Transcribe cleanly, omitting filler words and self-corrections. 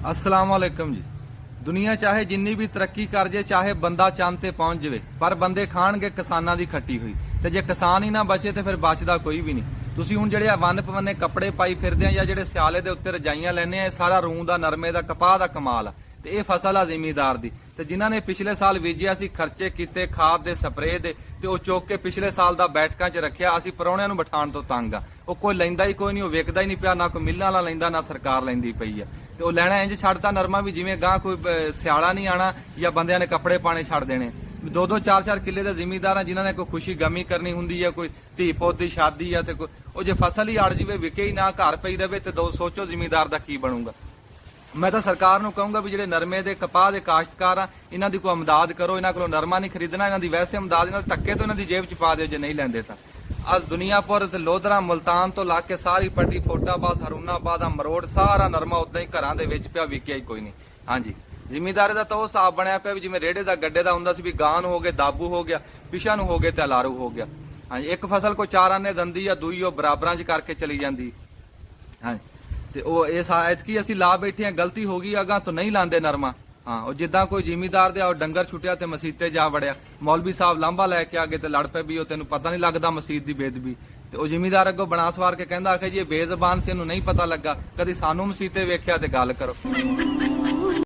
अस्सलाम वालेकुम जी। दुनिया चाहे जिन्नी भी तरक्की कर जे, चाहे बंदा चंद ते पहुंच जाए, पर बंदे खाणगे किसानां दी खट्टी हुई। ते जे किसान ही ना बचे ते फिर बचदा कोई भी नहीं। ਤੁਸੀਂ ਹੁਣ ਜਿਹੜੇ ਵੰਨ ਪਵੰਨੇ ਕੱਪੜੇ ਪਾਈ ਫਿਰਦੇ ਆ ਜਾਂ ਜਿਹੜੇ ਸਿਆਲੇ ਦੇ ਉੱਤੇ ਰਜਾਈਆਂ ਲੈਣੇ ਆ, ਇਹ ਸਾਰਾ ਰੂੰ ਦਾ, ਨਰਮੇ ਦਾ, ਕਪਾਹ ਦਾ ਕਮਾਲ ਆ। ਤੇ ਇਹ ਫਸਲ ਆ ਜ਼ਿਮੀਦਾਰ ਦੀ। ਤੇ ਜਿਨ੍ਹਾਂ ਨੇ ਪਿਛਲੇ ਸਾਲ ਬੀਜਿਆ ਸੀ, ਖਰਚੇ ਕੀਤੇ ਖਾਦ ਦੇ, ਸਪਰੇਅ ਦੇ, ਤੇ ਉਹ ਚੁੱਕ ਕੇ ਪਿਛਲੇ ਸਾਲ ਦਾ ਬੈਠਕਾਂ 'ਚ ਰੱਖਿਆ। ਅਸੀਂ ਪਰੌਣਿਆਂ ਨੂੰ ਬਿਠਾਉਣ ਤੋਂ ਤੰਗ ਆ। ਉਹ ਕੋਈ ਲੈਂਦਾ ਹੀ ਕੋਈ ਨਹੀਂ, ਉਹ ਵਿਕਦਾ ਹੀ ਨਹੀਂ ਪਿਆ, ਨਾ ਕੋਈ ਮਿੱਲਾਂ ਵਾਲਾ ਲੈਂਦਾ, ਨਾ ਸਰਕਾਰ ਲੈਂਦੀ ਪਈ ਆ। ਤੇ ਉਹ ਲੈਣਾ ਇੰਜ ਛੱਡਤਾ ਨਰਮਾ ਵੀ ਜਿਵੇਂ ਗਾਂ ਕੋਈ ਸਿਆਲਾ ਨਹੀਂ ਆਣਾ ਜਾਂ ਬੰਦਿਆਂ ਨੇ ਕੱਪੜੇ ਪਾਣੇ ਛੱਡ ਦੇਣੇ। 2-2 4-4 ਕਿੱਲੇ ਦੇ ਜ਼ਿਮੀਦਾਰ ਆ ਜਿਨ੍ਹਾਂ ਨੇ ਕੋਈ ਖੁਸ਼ੀ ਗਮੀ ਕਰਨੀ ਹੁੰਦੀ ਆ, ਕੋਈ ਧੀ ਪੁੱਤ ਦੀ ਸ਼ਾਦੀ ਆ, ਤੇ ਕੋਈ ਉਹ ਜੇ ਫਸਲ ਹੀ ਅੜ ਜਾਵੇ, ਵਿਕੇ ਹੀ ਨਾ, ਘਰ ਪਈ ਰਵੇ, ਤੇ ਸੋਚੋ ਜ਼ਿਮੀਦਾਰ ਦਾ ਕੀ ਬਣੂਗਾ। ਮੈਂ ਤਾਂ ਸਰਕਾਰ ਨੂੰ ਕਹੂੰਗਾ ਵੀ ਜਿਹੜੇ ਨਰਮੇ ਦੇ, ਕਪਾਹ ਦੇ ਕਾਸ਼ਤਕਾਰ ਆ, ਇਹਨਾਂ ਦੀ ਕੋਈ ਅਮਦਾਦ ਕਰੋ। ਇਹਨਾਂ ਕੋਲੋਂ ਨਰਮਾ ਨਹੀਂ ਖਰੀਦਣਾ, ਇਹਨਾਂ ਦੀ ਵੈਸੇ ਅਮਦਾਦ, ਇਹਨਾਂ ਦੇ ਧੱਕੇ ਤੋਂ ਇਹਨਾਂ ਦੀ ਜੇਬ 'ਚ ਪਾ ਦਿਓ ਜੇ ਨਹੀਂ ਲੈਂਦੇ ਤਾਂ। ਆ ਦੁਨੀਆਪੁਰ ਤੇ ਲੋਧਰਾ, ਮੁਲਤਾਨ ਤੋਂ ਲਾ ਕੇ ਸਾਰੀ ਪੱਟੀ, ਫੋਟਾਬਾਦ, ਹਰੂਨਾਬਾਦ, ਮਰੋੜ, ਸਾਰਾ ਨਰਮਾ ਉਦਾਂ ਹੀ ਘਰਾਂ ਦੇ ਵਿੱਚ ਪਿਆ, ਵਿਕਿਆ ਹੀ ਕੋਈ ਨਹੀਂ। ਹਾਂਜੀ, ਜ਼ਿਮੀਦਾਰੇ ਦਾ ਤਾਂ ਉਹ ਹਿਸਾਬ ਬਣਿਆ ਪਿਆ ਵੀ ਜਿਵੇਂ ਰੇੜੇ ਦਾ, ਗੱਡੇ ਦਾ ਹੁੰਦਾ ਸੀ ਵੀ ਗਾਂ ਨੂੰ ਹੋ ਗਏ ਦਾਬੂ ਹੋ ਗਿਆ, ਪਿਛਾ ਨੂੰ ਹੋ ਗਏ ਤੇ ਅਲਾਰੂ ਹੋ ਗਿਆ। ਹਾਂਜੀ, ਇੱਕ ਫਸਲ ਕੋਈ 4 ਆਨੇ ਦੰਦੀ ਆ, ਦੂਈ ਉਹ ਬਰਾਬਰਾਂ 'ਚ ਕਰਕੇ ਚਲੀ ਜਾਂਦੀ। ਹਾਂਜੀ, ਤੇ ਉਹ ਇਹ ਐਤਕੀ ਅਸੀਂ ਲਾ ਬੈਠੇ ਆ, ਗਲਤੀ ਹੋ ਗਈ, ਅਗਾਂ ਤੋਂ ਨਹੀਂ ਲਾਂਦੇ ਨਰਮਾ। ਹਾਂ, ਉਹ ਜਿੱਦਾਂ ਕੋਈ ਜ਼ਿਮੀਦਾਰ ਦੇ ਡੰਗਰ ਛੁੱਟਿਆ ਤੇ ਮਸੀਤੇ ਜਾ ਵੜਿਆ, ਮੌਲਵੀ ਸਾਹਿਬ ਲਾਂਭਾ ਲੈ ਕੇ ਆ ਗਏ ਤੇ ਲੜ ਪਏ ਵੀ ਉਹ ਤੈਨੂੰ ਪਤਾ ਨਹੀਂ ਲੱਗਦਾ ਮਸੀਤ ਦੀ ਬੇਦਬੀ। ਤੇ ਉਹ ਜ਼ਿਮੀਦਾਰ ਅੱਗੋਂ ਬਣਾ ਸਵਾਰ ਕੇ ਕਹਿੰਦਾ ਆਖੇ ਜੀ ਇਹ ਬੇਜ਼ਬਾਨ ਸੀ, ਇਹਨੂੰ ਨਹੀਂ ਪਤਾ ਲੱਗਾ, ਕਦੀ ਸਾਨੂੰ ਮਸੀਤੇ ਵੇਖਿਆ ਤੇ ਗੱਲ ਕਰੋ।